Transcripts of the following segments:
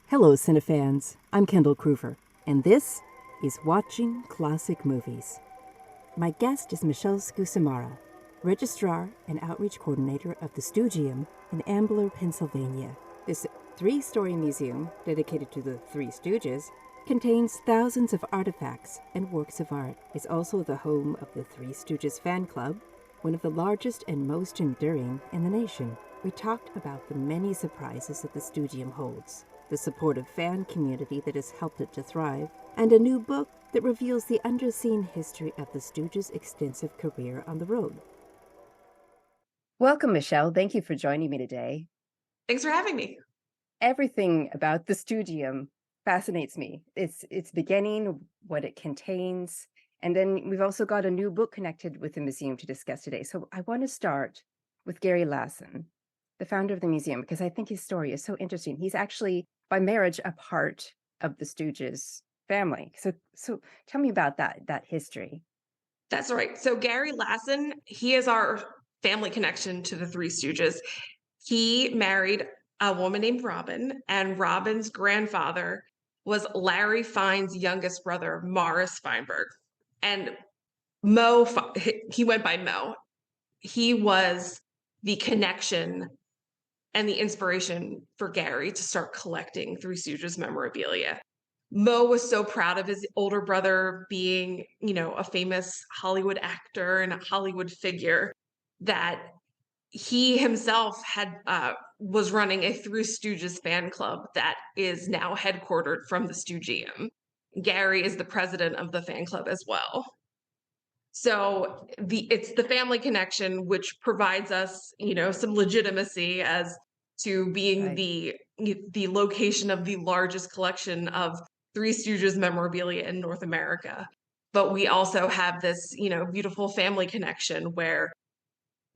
Hello, cinefans. I'm Kendall Kruver, and this is Watching Classic Movies. My guest is Michelle Squiccimara, registrar and outreach coordinator of the Stoogeum in Ambler, Pennsylvania. This three-story museum, dedicated to the Three Stooges, contains thousands of artifacts and works of art. It's also the home of the Three Stooges fan club, one of the largest and most enduring in the nation. We talked about the many surprises that the Stoogeum holds, the supportive fan community that has helped it to thrive, and a new book that reveals the underseen history of the Stooges' extensive career on the road. Welcome, Michelle. Thank you for joining me today. Thanks for having me. Everything about the Stoogeum fascinates me. Its beginning, what it contains, and then we've also got a new book connected with the museum to discuss today. So I want to start with Gary Lassin, the founder of the museum, because I think his story is so interesting. He's actually, by marriage, a part of the Stooges family. So tell me about that history. That's right. So Gary Lassin, he is our family connection to the Three Stooges. He married a woman named Robin, and Robin's grandfather was Larry Fine's youngest brother, Morris Feinberg. And Mo, he went by Mo. He was the connection and the inspiration for Gary to start collecting Three Stooges memorabilia. Mo was so proud of his older brother being, a famous Hollywood actor and a Hollywood figure that he himself was running a Three Stooges fan club that is now headquartered from the Stoogeum. Gary is the president of the fan club as well. So it's the family connection which provides us, some legitimacy as to being Right. the location of the largest collection of Three Stooges memorabilia in North America. But we also have this, beautiful family connection where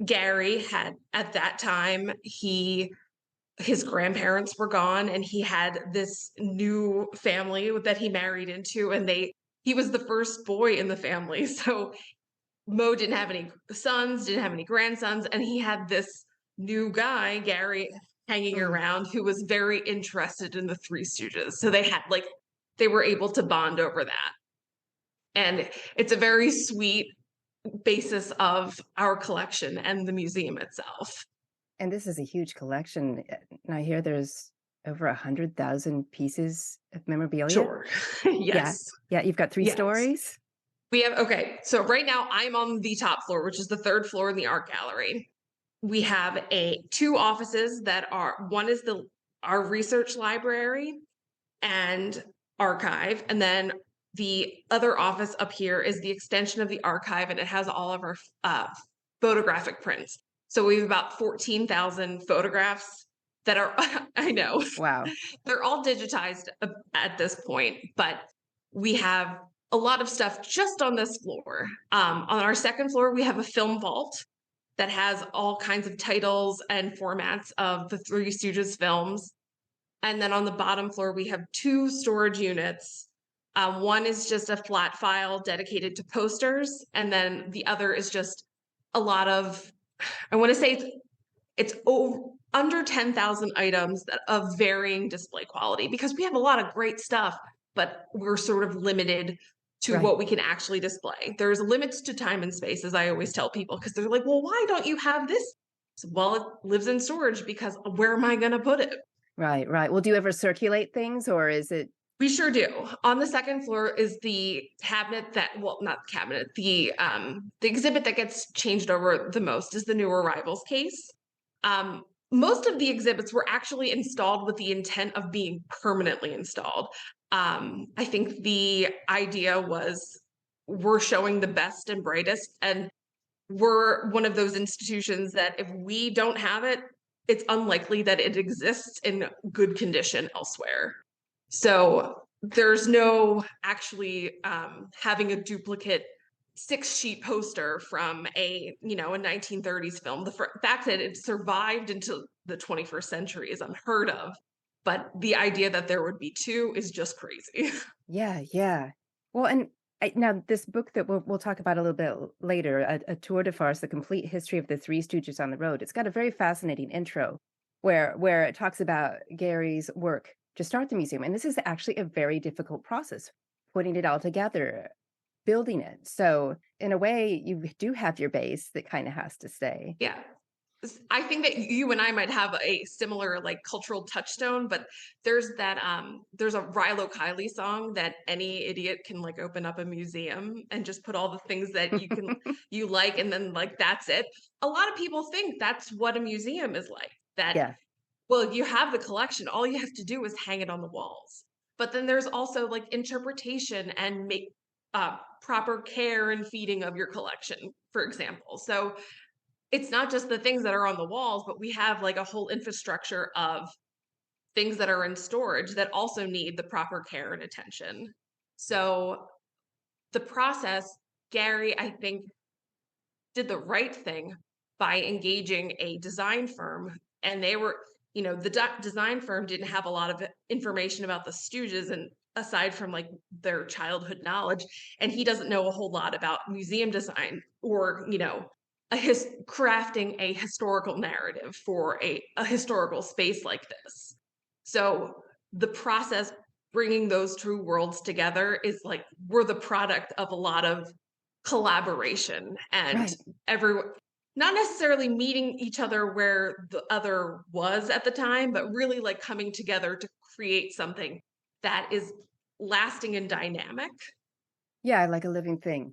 Gary had, at that time, his grandparents were gone and he had this new family that he married into, and he was the first boy in the family. So Mo didn't have any sons, didn't have any grandsons, and he had this new guy, Gary, hanging around who was very interested in the Three Stooges. So they were able to bond over that. And it's a very sweet basis of our collection and the museum itself. And this is a huge collection. And I hear there's over 100,000 pieces of memorabilia. Sure. Yes. Yeah. You've got three stories. So right now I'm on the top floor, which is the third floor in the art gallery. We have two offices one is our research library and archive. And then the other office up here is the extension of the archive, and it has all of our photographic prints. So we have about 14,000 photographs that are, I know. Wow. They're all digitized at this point, but we have a lot of stuff just on this floor. On our second floor, we have a film vault that has all kinds of titles and formats of the Three Stooges films. And then on the bottom floor, we have two storage units. One is just a flat file dedicated to posters, and then the other is just a lot of, I want to say it's under 10,000 items of varying display quality, because we have a lot of great stuff, but we're sort of limited to what we can actually display. There's limits to time and space, as I always tell people, because they're like, well, why don't you have this? So, well, it lives in storage because where am I going to put it? Right. Well, do you ever circulate things, or is it? We sure do. On the second floor is the cabinet not cabinet, the exhibit that gets changed over the most is the new arrivals case. Most of the exhibits were actually installed with the intent of being permanently installed. I think the idea was we're showing the best and brightest, and we're one of those institutions that if we don't have it, it's unlikely that it exists in good condition elsewhere. So there's no actually having a duplicate 6-sheet poster from a 1930s film. The fact that it survived into the 21st century is unheard of, but the idea that there would be two is just crazy. Yeah. Well, and now this book that we'll talk about a little bit later, a tour de farce, the complete history of the Three Stooges on the road. It's got a very fascinating intro where it talks about Gary's work to start the museum. And this is actually a very difficult process, putting it all together, building it. So in a way, you do have your base that kind of has to stay. Yeah. I think that you and I might have a similar like cultural touchstone, but there's a Rilo Kiley song that any idiot can like open up a museum and just put all the things that you like, and then like that's it. A lot of people think that's what a museum is like. That, Yeah, well, you have the collection, all you have to do is hang it on the walls. But then there's also like interpretation and make proper care and feeding of your collection, for example. So it's not just the things that are on the walls, but we have like a whole infrastructure of things that are in storage that also need the proper care and attention. So the process, Gary, I think, did the right thing by engaging a design firm. And they were, the design firm didn't have a lot of information about the Stooges, and aside from like their childhood knowledge, and he doesn't know a whole lot about museum design or, crafting a historical narrative for a historical space like this. So the process, bringing those two worlds together, is like we're the product of a lot of collaboration and right. everyone not necessarily meeting each other where the other was at the time, but really like coming together to create something that is lasting and dynamic. Yeah, like a living thing,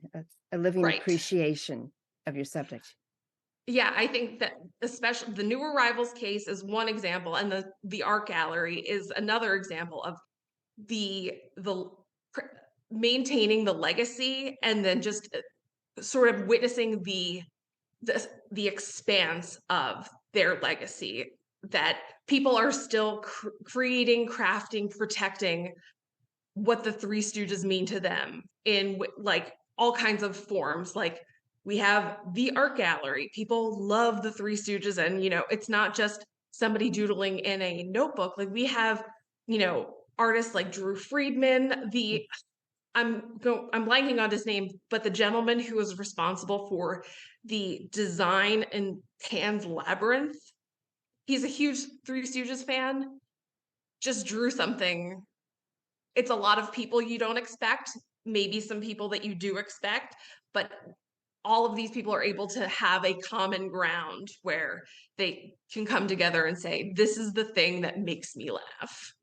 a living Right. appreciation of your subject. Yeah, I think that especially the New Arrivals case is one example, and the art gallery is another example of the maintaining the legacy, and then just sort of witnessing the expanse of their legacy, that people are still creating, crafting, protecting what the Three Stooges mean to them in like all kinds of forms. Like we have the art gallery. People love the Three Stooges, and it's not just somebody doodling in a notebook. Like we have, artists like Drew Friedman, I'm blanking on his name, but the gentleman who was responsible for the design in Pan's Labyrinth. He's a huge Three Stooges fan. Just drew something. It's a lot of people you don't expect, maybe some people that you do expect, but all of these people are able to have a common ground where they can come together and say, this is the thing that makes me laugh.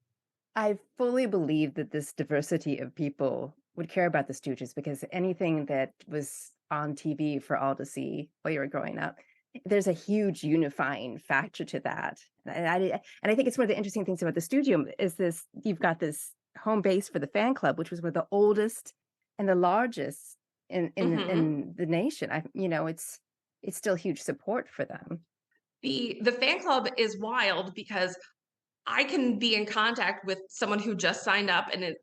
I fully believe that this diversity of people would care about the Stooges because anything that was on TV for all to see while you were growing up, there's a huge unifying factor to that. And I think it's one of the interesting things about the Stoogium is this: you've got this home base for the fan club, which was one of the oldest and the largest Mm-hmm. in the nation. It's still huge support for them. The fan club is wild because I can be in contact with someone who just signed up, and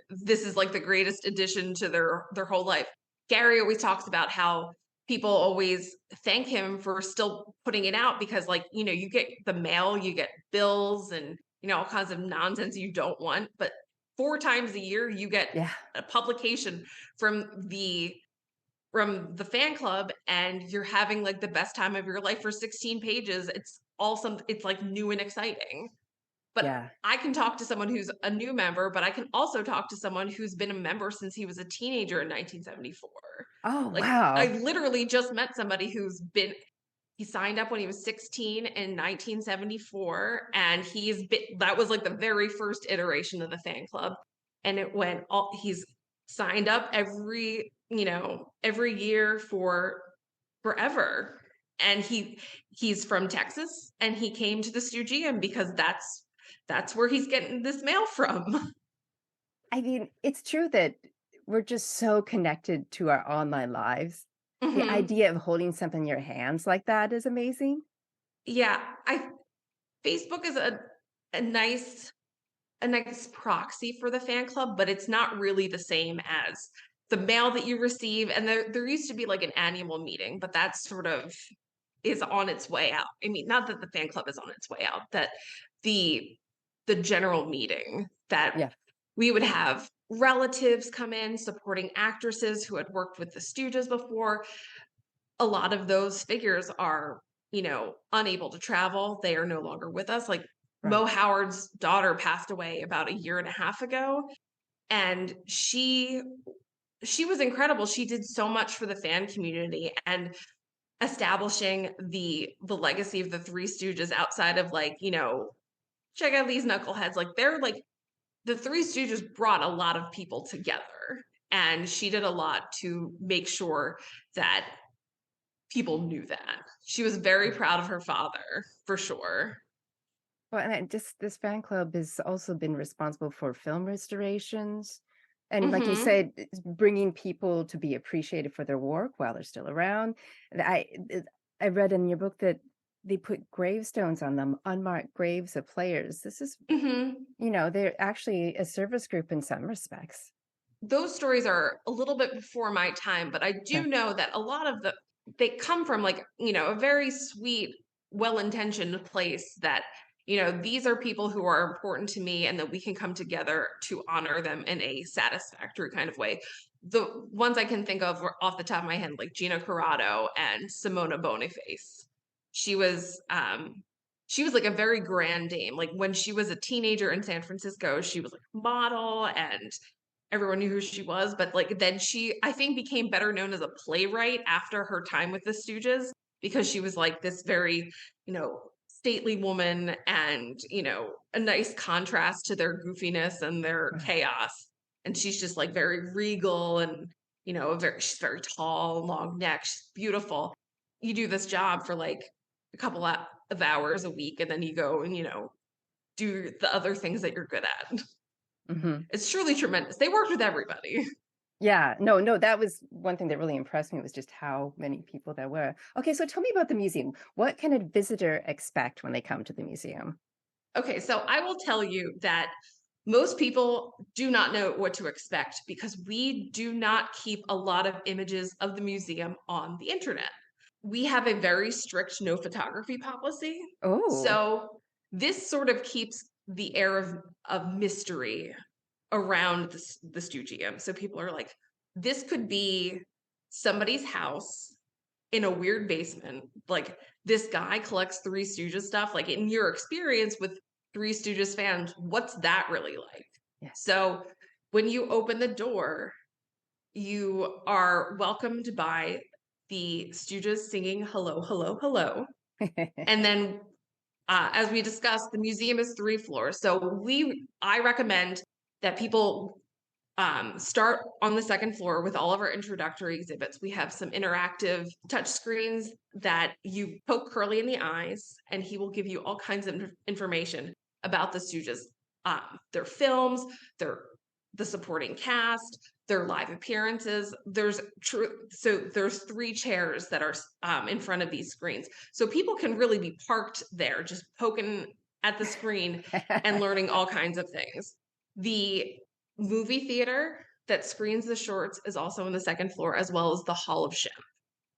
this is like the greatest addition to their whole life. Gary always talks about how people always thank him for still putting it out because, like, you get the mail, you get bills, and all kinds of nonsense you don't want, but 4 times a year you get Yeah. a publication from the fan club, and you're having like the best time of your life for 16 pages. It's awesome. It's like new and exciting. But Yeah. I can talk to someone who's a new member, but I can also talk to someone who's been a member since he was a teenager in 1974. Oh, Like I wow. literally just met somebody he signed up when he was 16 in 1974, and that was like the very first iteration of the fan club. And he's signed up every year for forever. And he's from Texas, and he came to the Stoogium because that's where he's getting this mail from. I mean, it's true that we're just so connected to our online lives. The Hmm. idea of holding something in your hands like that is amazing. Yeah, I Facebook is a nice a nice proxy for the fan club, but it's not really the same as the mail that you receive. And there used to be like an annual meeting, but that sort of is on its way out. I mean, not that the fan club is on its way out, that the the general meeting that Yeah. we would have relatives come in supporting actresses who had worked with the Stooges before. A lot of those figures are, unable to travel. They are no longer with us. Like Mo Howard's daughter passed away about a year and a half ago, and she was incredible. She did so much for the fan community and establishing the legacy of the Three Stooges outside of, like, check out these knuckleheads. Like, they're like, the Three Stooges brought a lot of people together, and she did a lot to make sure that people knew that. She was very proud of her father, for sure. Well, and this fan club has also been responsible for film restorations. And like you said, it's bringing people to be appreciated for their work while they're still around. And I read in your book that they put gravestones on them, unmarked graves of players. This is, they're actually a service group in some respects. Those stories are a little bit before my time, but I do know that a lot of they come from, like, a very sweet, well-intentioned place that, these are people who are important to me and that we can come together to honor them in a satisfactory kind of way. The ones I can think of off the top of my head, like Gina Carrado and Simona Boniface. She was like a very grand dame. Like, when she was a teenager in San Francisco, she was like a model and everyone knew who she was. But, like, then she, I think, became better known as a playwright after her time with the Stooges, because she was like this very, stately woman and, a nice contrast to their goofiness and their chaos. And she's just like very regal and, she's very tall, long neck, she's beautiful. You do this job for like a couple of hours a week, and then you go and, do the other things that you're good at. It's truly tremendous. They worked with everybody. Yeah, no, that was one thing that really impressed me, was just how many people there were. Okay, so tell me about the museum. What can a visitor expect when they come to the museum? Okay, so I will tell you that most people do not know what to expect because we do not keep a lot of images of the museum on the internet. We have a very strict no photography policy. Oh. So this sort of keeps the air of mystery around the Stoogeum. So people are like, this could be somebody's house in a weird basement. Like, this guy collects Three Stooges stuff. Like, in your experience with Three Stooges fans, what's that really like? Yeah. So when you open the door, you are welcomed by the Stooges singing hello, hello, hello. And then, as we discussed, the museum is 3 floors. So I recommend that people start on the second floor with all of our introductory exhibits. We have some interactive touch screens that you poke Curly in the eyes, and he will give you all kinds of information about the Stooges, their films, the supporting cast, their live appearances. There's 3 chairs that are in front of these screens, so people can really be parked there, just poking at the screen and learning all kinds of things. The movie theater that screens the shorts is also on the second floor, as well as the Hall of Shemp.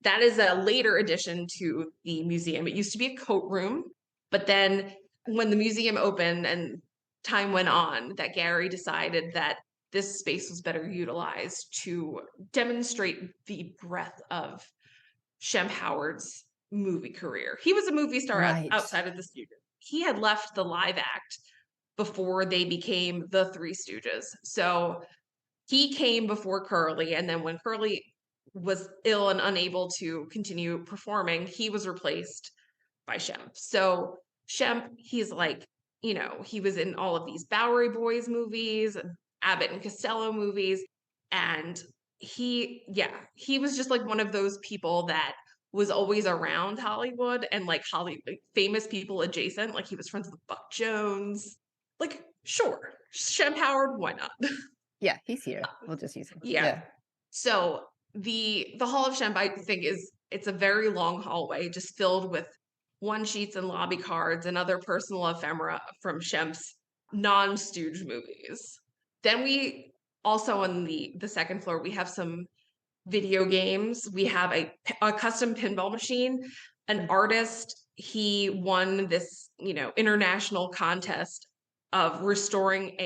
That is a later addition to the museum. It used to be a coat room, but then when the museum opened and time went on, that Gary decided that this space was better utilized to demonstrate the breadth of Shemp Howard's movie career. He was a movie star outside of the studio. He had left the live act before they became the Three Stooges. So he came before Curly, and then when Curly was ill and unable to continue performing, he was replaced by Shemp. So Shemp, he's like, he was in all of these Bowery Boys movies, Abbott and Costello movies, and he was just like one of those people that was always around Hollywood and like Hollywood famous people adjacent. Like, he was friends with Buck Jones. Like, sure, Shemp Howard, why not? Yeah, he's here. We'll just use him. Yeah. So the Hall of Shemp, I think, it's a very long hallway just filled with one sheets and lobby cards and other personal ephemera from Shemp's non-Stooge movies. Then we also, on the second floor, we have some video games. We have a custom pinball machine. An artist, he won this, international contest of restoring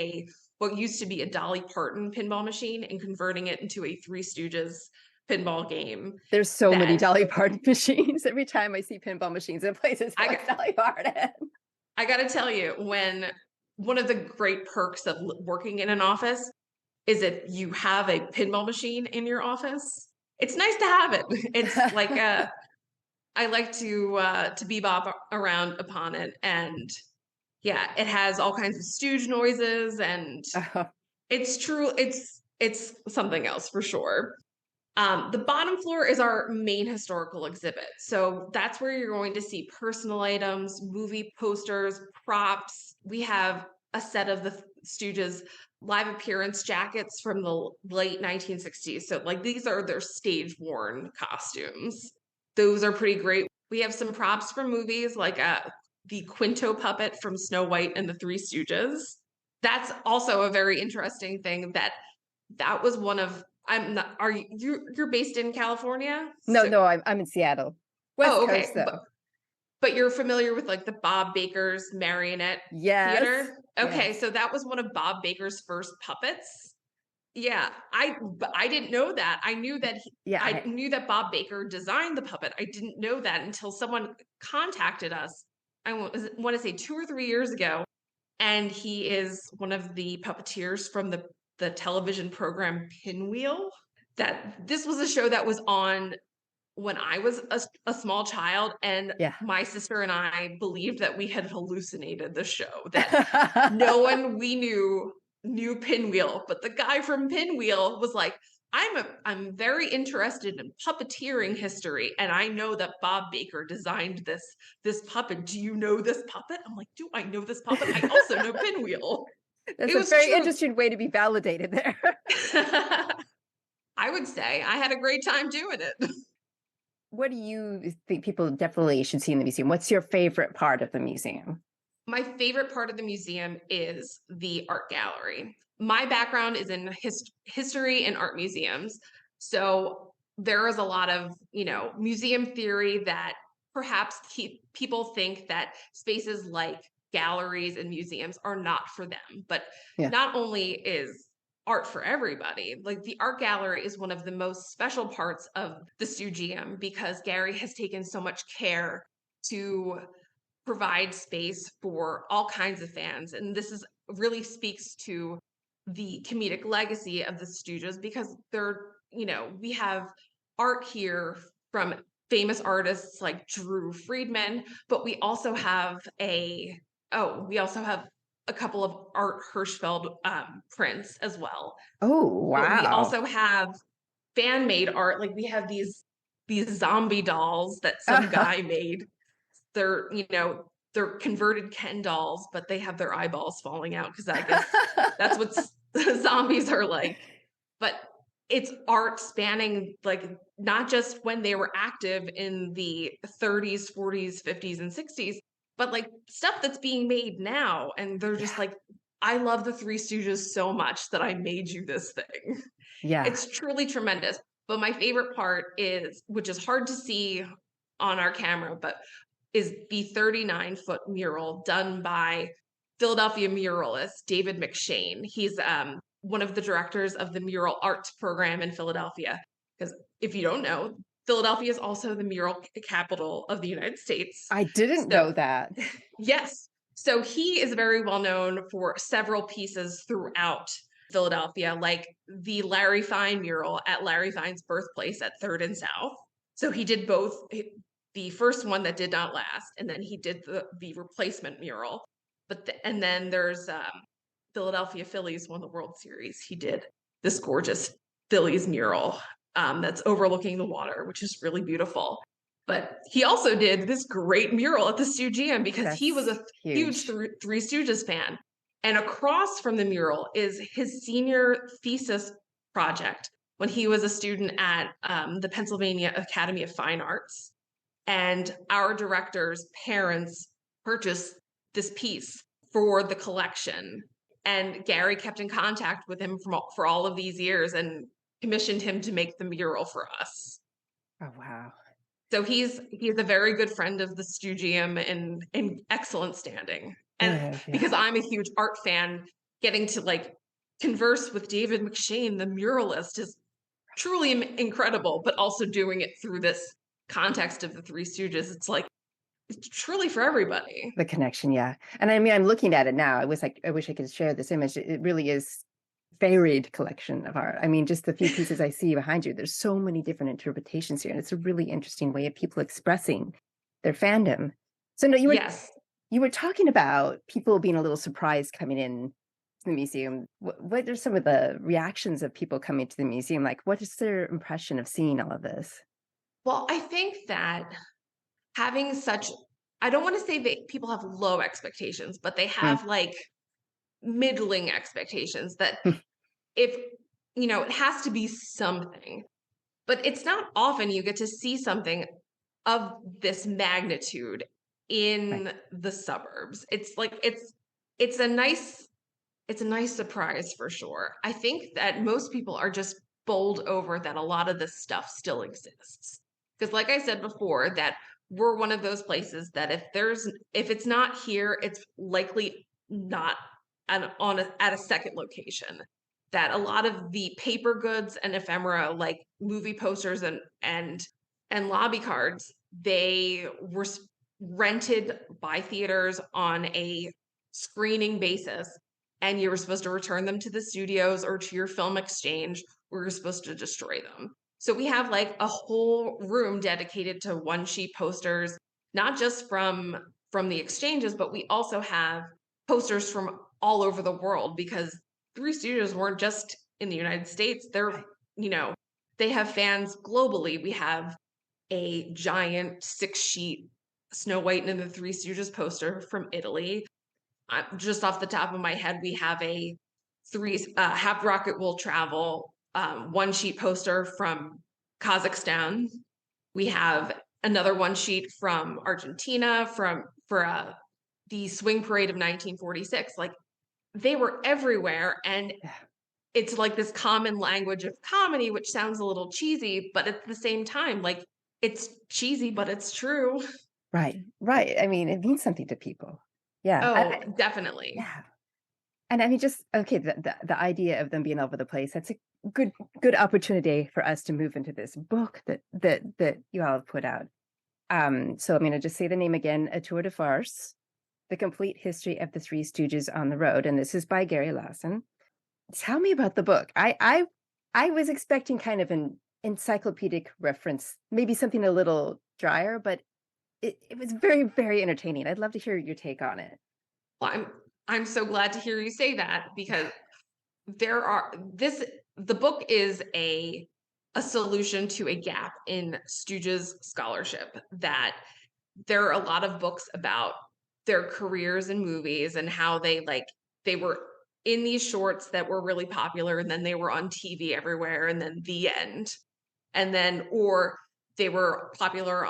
what used to be a Dolly Parton pinball machine and converting it into a Three Stooges pinball game. There's so many Dolly Parton machines. Every time I see pinball machines in places, it's Dolly Parton. I got to tell you, when one of the great perks of working in an office is if you have a pinball machine in your office. It's nice to have it. It's like I like to bebop around upon it, and yeah, it has all kinds of stooge noises, and it's true. It's something else for sure. The bottom floor is our main historical exhibit. So that's where you're going to see personal items, movie posters, props. We have a set of the Stooges live appearance jackets from the late 1960s. So, like, these are their stage worn costumes. Those are pretty great. We have some props from movies like the Quinto puppet from Snow White and the Three Stooges. That's also a very interesting thing that was one of I'm not. Are you're based in California? No, I'm in Seattle, West Coast though. But you're familiar with like the Bob Baker's marionette theater? Okay, yes. so that was one of Bob Baker's first puppets. Yeah, I didn't know that. I knew that I knew that Bob Baker designed the puppet. I didn't know that until someone contacted us. I want to say 2 or 3 years ago, and he is one of the puppeteers from the television program Pinwheel. That this was a show that was on when I was a small child, and my sister and I believed that we had hallucinated the show, that no one we knew Pinwheel, but the guy from Pinwheel was like, I'm very interested in puppeteering history, and I know that Bob Baker designed this puppet. Do you know this puppet? I'm like, do I know this puppet? I also know Pinwheel. That's a very interesting way to be validated there. I would say I had a great time doing it. What do you think people definitely should see in the museum? What's your favorite part of the museum? My favorite part of the museum is the art gallery. My background is in history and art museums. So there is a lot of, museum theory that perhaps people think that spaces like galleries and museums are not for them. But not only is art for everybody, like the art gallery is one of the most special parts of the Stoogeum, because Gary has taken so much care to provide space for all kinds of fans. And this is really speaks to the comedic legacy of the Stooges, because we have art here from famous artists like Drew Friedman, but we also have a couple of Art Hirschfeld prints as well. Oh, wow. But we also have fan-made art. Like we have these zombie dolls that some guy made. They're converted Ken dolls, but they have their eyeballs falling out because I guess that's what zombies are like. But it's art spanning like not just when they were active in the 30s, 40s, 50s, and 60s, but like stuff that's being made now. And they're just like, I love the Three Stooges so much that I made you this thing. Yeah. It's truly tremendous. But my favorite part is, which is hard to see on our camera, but is the 39-foot mural done by Philadelphia muralist David McShane. He's one of the directors of the mural arts program in Philadelphia. Because if you don't know, Philadelphia is also the mural capital of the United States. I didn't know that. Yes. So he is very well known for several pieces throughout Philadelphia, like the Larry Fine mural at Larry Fine's birthplace at 3rd and South. So he did both, the first one that did not last, and then he did the replacement mural. And then there's Philadelphia Phillies won the World Series. He did this gorgeous Phillies mural that's overlooking the water, which is really beautiful. But he also did this great mural at the Stoogeum because he was a huge Three Stooges fan. And across from the mural is his senior thesis project when he was a student at the Pennsylvania Academy of Fine Arts. And our director's parents purchased this piece for the collection. And Gary kept in contact with him for all of these years and commissioned him to make the mural for us. Oh, wow. So he's a very good friend of the Stoogeum and in excellent standing. And because I'm a huge art fan, getting to like converse with David McShane, the muralist, is truly incredible, but also doing it through this context of the Three Stooges, it's like it's truly for everybody. The connection, yeah. And I mean, I'm looking at it now. I wish I could share this image. It really is varied collection of art. I mean, just the few pieces I see behind you, there's so many different interpretations here. And it's a really interesting way of people expressing their fandom. So no, Yes. you were talking about people being a little surprised coming in to the museum. What are some of the reactions of people coming to the museum? Like, what is their impression of seeing all of this? Well, I think that having such, I don't want to say that people have low expectations, but they Mm. have like middling expectations that if, it has to be something. But it's not often you get to see something of this magnitude Right. in the suburbs. It's a nice surprise for sure. I think that most people are just bowled over that a lot of this stuff still exists. Because like I said before, that we're one of those places that if it's not here, it's likely not at a second location. That a lot of the paper goods and ephemera, like movie posters and lobby cards, they were rented by theaters on a screening basis, and you were supposed to return them to the studios or to your film exchange, or you're supposed to destroy them. So we have like a whole room dedicated to one sheet posters, not just from the exchanges, but we also have posters from all over the world, because Three Studios weren't just in the United States. You know, they have fans globally. We have a giant 6-sheet Snow White and the Three Stooges poster from Italy. Just off the top of my head, we have a Half Rocket Will Travel 1-sheet poster from Kazakhstan. We have another 1-sheet from Argentina for the Swing Parade of 1946. Like, they were everywhere, and it's like this common language of comedy, which sounds a little cheesy, but at the same time, like, it's cheesy, but it's true. Right. I mean, it means something to people. Yeah. Oh, definitely. Yeah. And I mean, just okay, the idea of them being all over the place, that's a good opportunity for us to move into this book that you all have put out. So I'm going to just say the name again: A Tour de Farce, The Complete History of the Three Stooges on the Road. And this is by Gary Lassin. Tell me about the book. I was expecting kind of an encyclopedic reference, maybe something a little drier, but it was very, very entertaining. I'd love to hear your take on it. Well, I'm so glad to hear you say that, because the book is a solution to a gap in Stooges scholarship, that there are a lot of books about their careers in movies and how they were in these shorts that were really popular, and then they were on TV everywhere, and then the end. And then, or they were popular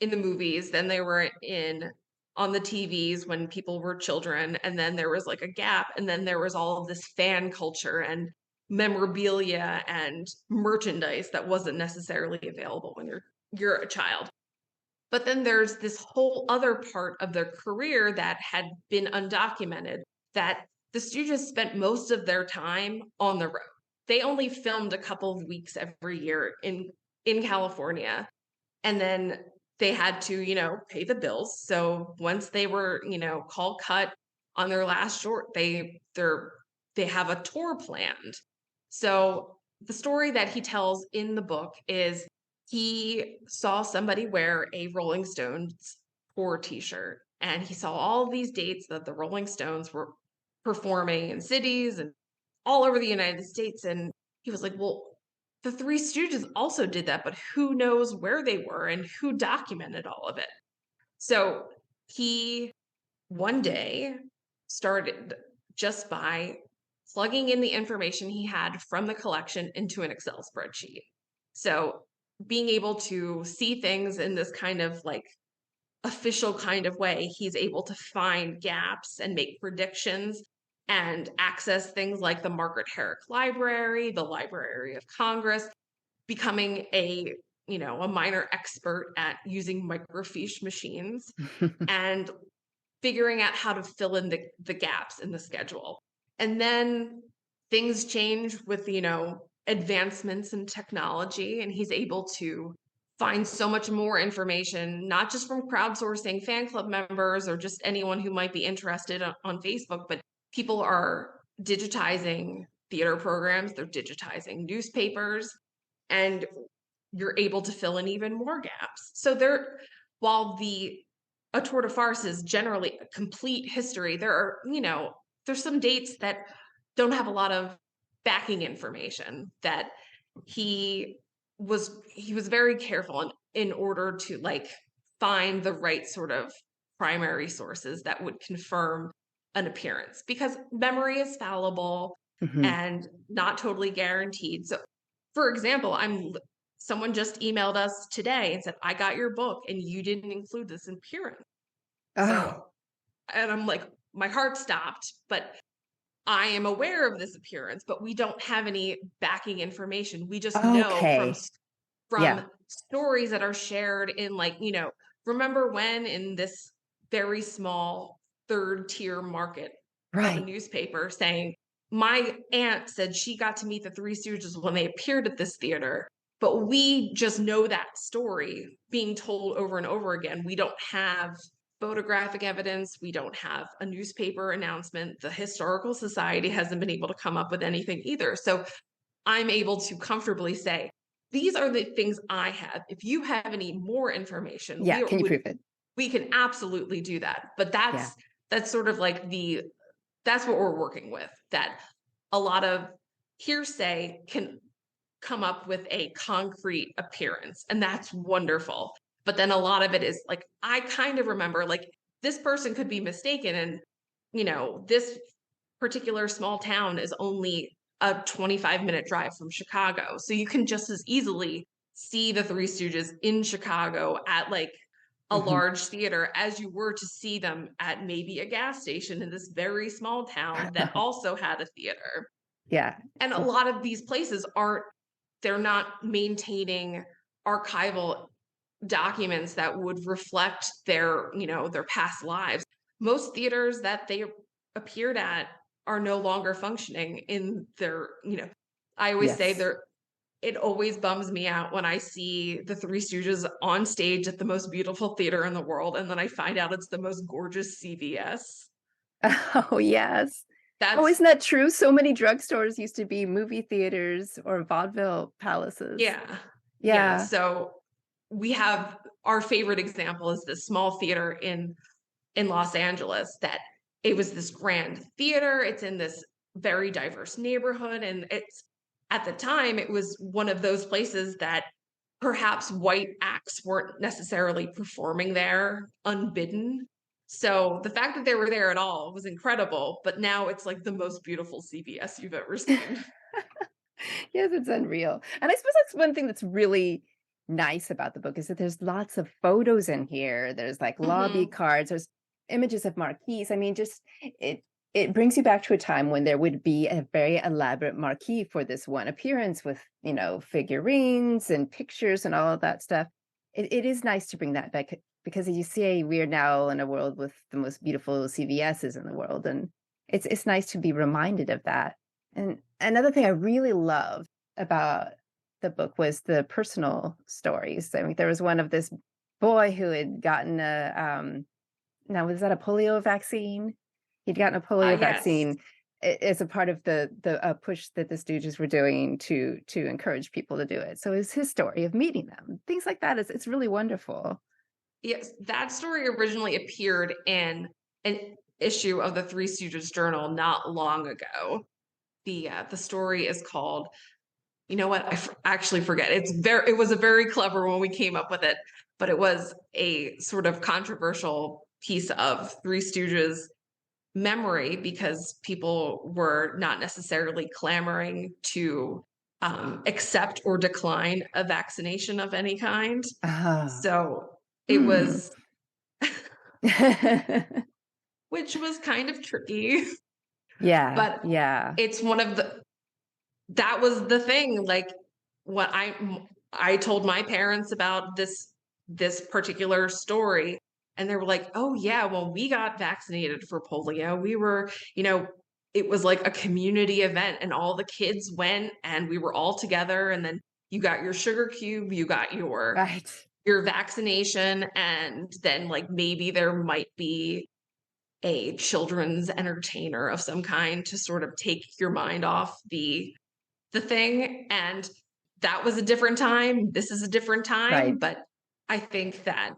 in the movies, then they were in on the TVs when people were children, and then there was like a gap, and then there was all of this fan culture and memorabilia and merchandise that wasn't necessarily available when you're a child. But then there's this whole other part of their career that had been undocumented, that the Stooges spent most of their time on the road. They only filmed a couple of weeks every year in California, and then they had to, pay the bills. So once they were, call cut on their last short, they have a tour planned. So the story that he tells in the book is he saw somebody wear a Rolling Stones tour t-shirt, and he saw all these dates that the Rolling Stones were performing in cities and all over the United States. And he was like, well, the Three Stooges also did that, but who knows where they were and who documented all of it? So he one day started just by plugging in the information he had from the collection into an Excel spreadsheet. So being able to see things in this kind of like official kind of way, he's able to find gaps and make predictions and access things like the Margaret Herrick Library, the Library of Congress, becoming a minor expert at using microfiche machines and figuring out how to fill in the gaps in the schedule. And then things change with, advancements in technology, and he's able to find so much more information, not just from crowdsourcing fan club members or just anyone who might be interested on Facebook, but people are digitizing theater programs, they're digitizing newspapers, and you're able to fill in even more gaps. So while a tour de farce is generally a complete history, there's some dates that don't have a lot of backing information that he was very careful in order to like find the right sort of primary sources that would confirm an appearance, because memory is fallible and not totally guaranteed. So for example, someone just emailed us today and said, I got your book and you didn't include this appearance. So, and I'm like, my heart stopped, but I am aware of this appearance, but we don't have any backing information. We just know from stories that are shared in remember when in this very small third tier market of a newspaper saying, my aunt said she got to meet the Three Stooges when they appeared at this theater, but we just know that story being told over and over again. We don't have photographic evidence. We don't have a newspaper announcement. The Historical Society hasn't been able to come up with anything either. So I'm able to comfortably say, these are the things I have. If you have any more information, can you prove it? We can absolutely do that. But that's sort of like that's what we're working with, that a lot of hearsay can come up with a concrete appearance, and that's wonderful. But then a lot of it is like, I kind of remember like this person could be mistaken, and this particular small town is only a 25-minute drive from Chicago. So you can just as easily see the Three Stooges in Chicago at like a large theater as you were to see them at maybe a gas station in this very small town that also had a theater. Yeah. And a lot of these places they're not maintaining archival documents that would reflect their past lives. Most theaters that they appeared at are no longer functioning in their, I always say it always bums me out when I see the Three Stooges on stage at the most beautiful theater in the world, and then I find out it's the most gorgeous CVS. Oh, yes. Isn't that true? So many drugstores used to be movie theaters or vaudeville palaces. Yeah. So we have our favorite example is this small theater in Los Angeles that it was this grand theater. It's in this very diverse neighborhood. And at the time, it was one of those places that perhaps white acts weren't necessarily performing there unbidden. So the fact that they were there at all was incredible, but now it's like the most beautiful CVS you've ever seen. Yes, it's unreal. And I suppose that's one thing that's really nice about the book is that there's lots of photos in here. There's like lobby cards, there's images of marquees. I mean, just it brings you back to a time when there would be a very elaborate marquee for this one appearance with, figurines and pictures and all of that stuff. It is nice to bring that back because as you say, we're now in a world with the most beautiful CVSs in the world. And it's nice to be reminded of that. And another thing I really loved about the book was the personal stories. I mean, there was one of this boy who had gotten now was that a polio vaccine? He'd gotten a polio vaccine as a part of the push that the Stooges were doing to encourage people to do it. So it's his story of meeting them. Things like that it's really wonderful. Yes, that story originally appeared in an issue of the Three Stooges Journal not long ago. The story is called, you know what? I actually forget. It was a very clever one. We came up with it, but it was a sort of controversial piece of Three Stooges memory because people were not necessarily clamoring to accept or decline a vaccination of any kind. So it was, which was kind of tricky. Yeah. But it's one of that was the thing. Like what I told my parents about this particular story, and they were like, oh yeah, well, we got vaccinated for polio. We were, it was like a community event and all the kids went and we were all together. And then you got your sugar cube, you got your Right. your vaccination, and then like maybe there might be a children's entertainer of some kind to sort of take your mind off the thing. And that was a different time. This is a different time, Right. but I think that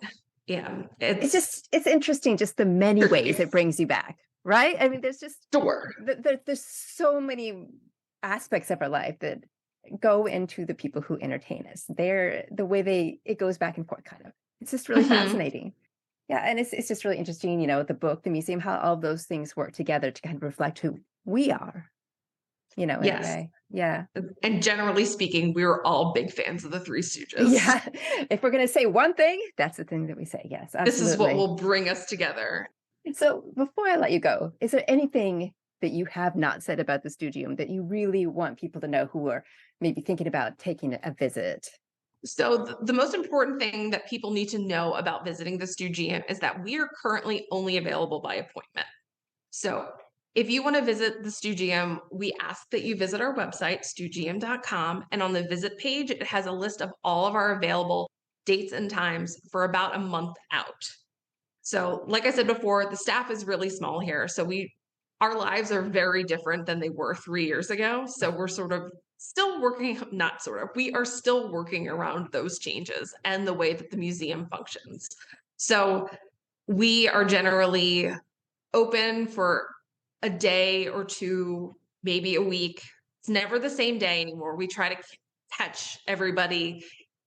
yeah, It's interesting just the many ways it brings you back, right? I mean, there's just sure. there's so many aspects of our life that go into the people who entertain us. They're the way it goes back and forth kind of. It's just really fascinating. Yeah, and it's just really interesting, the book, the museum, how all those things work together to kind of reflect who we are, in a way. Yeah. And generally speaking, we were all big fans of the Three Stooges. Yeah. If we're going to say one thing, that's the thing that we say. Yes, absolutely. This is what will bring us together. So before I let you go, is there anything that you have not said about the Stoogeum that you really want people to know who are maybe thinking about taking a visit? So the most important thing that people need to know about visiting the Stoogeum is that we are currently only available by appointment. So if you want to visit the Stoogeum, we ask that you visit our website, stoogeum.com, and on the visit page, it has a list of all of our available dates and times for about a month out. So like I said before, the staff is really small here. So our lives are very different than they were 3 years ago. So we're sort of still working, not sort of, we are still working around those changes and the way that the museum functions. So we are generally open for a day or two, maybe a week. It's never the same day anymore. We try to catch everybody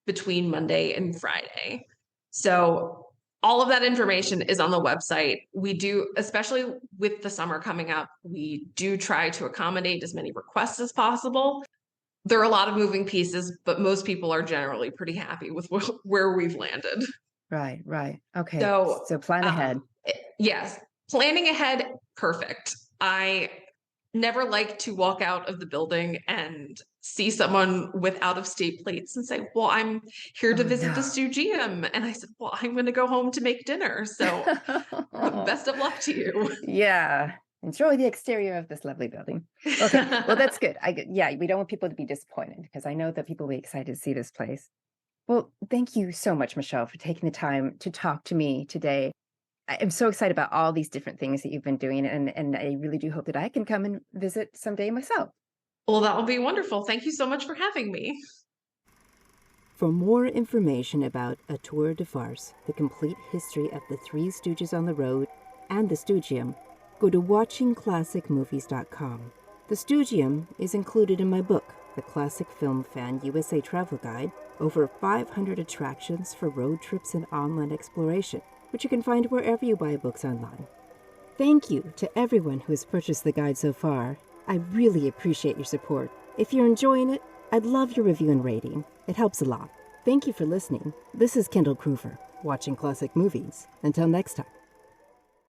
between Monday and Friday. So all of that information is on the website. We do, especially with the summer coming up, we do try to accommodate as many requests as possible. There are a lot of moving pieces, but most people are generally pretty happy with where we've landed. Right. Okay. So plan ahead. Yes. Planning ahead, perfect. I never like to walk out of the building and see someone with out-of-state plates and say, well, I'm here to visit the Stoogeum. And I said, well, I'm going to go home to make dinner. So best of luck to you. Yeah. Enjoy the exterior of this lovely building. Okay. Well, that's good. We don't want people to be disappointed because I know that people will be excited to see this place. Well, thank you so much, Michelle, for taking the time to talk to me today. I'm so excited about all these different things that you've been doing, and I really do hope that I can come and visit someday myself. Well, that will be wonderful. Thank you so much for having me. For more information about A Tour de Farce, the complete history of the Three Stooges on the road, and the Stoogeum, go to watchingclassicmovies.com. The Stoogeum is included in my book, The Classic Film Fan USA Travel Guide, over 500 attractions for road trips and online exploration, which you can find wherever you buy books online. Thank you to everyone who has purchased the guide so far. I really appreciate your support. If you're enjoying it, I'd love your review and rating. It helps a lot. Thank you for listening. This is Kendall Kroover, watching classic movies. Until next time.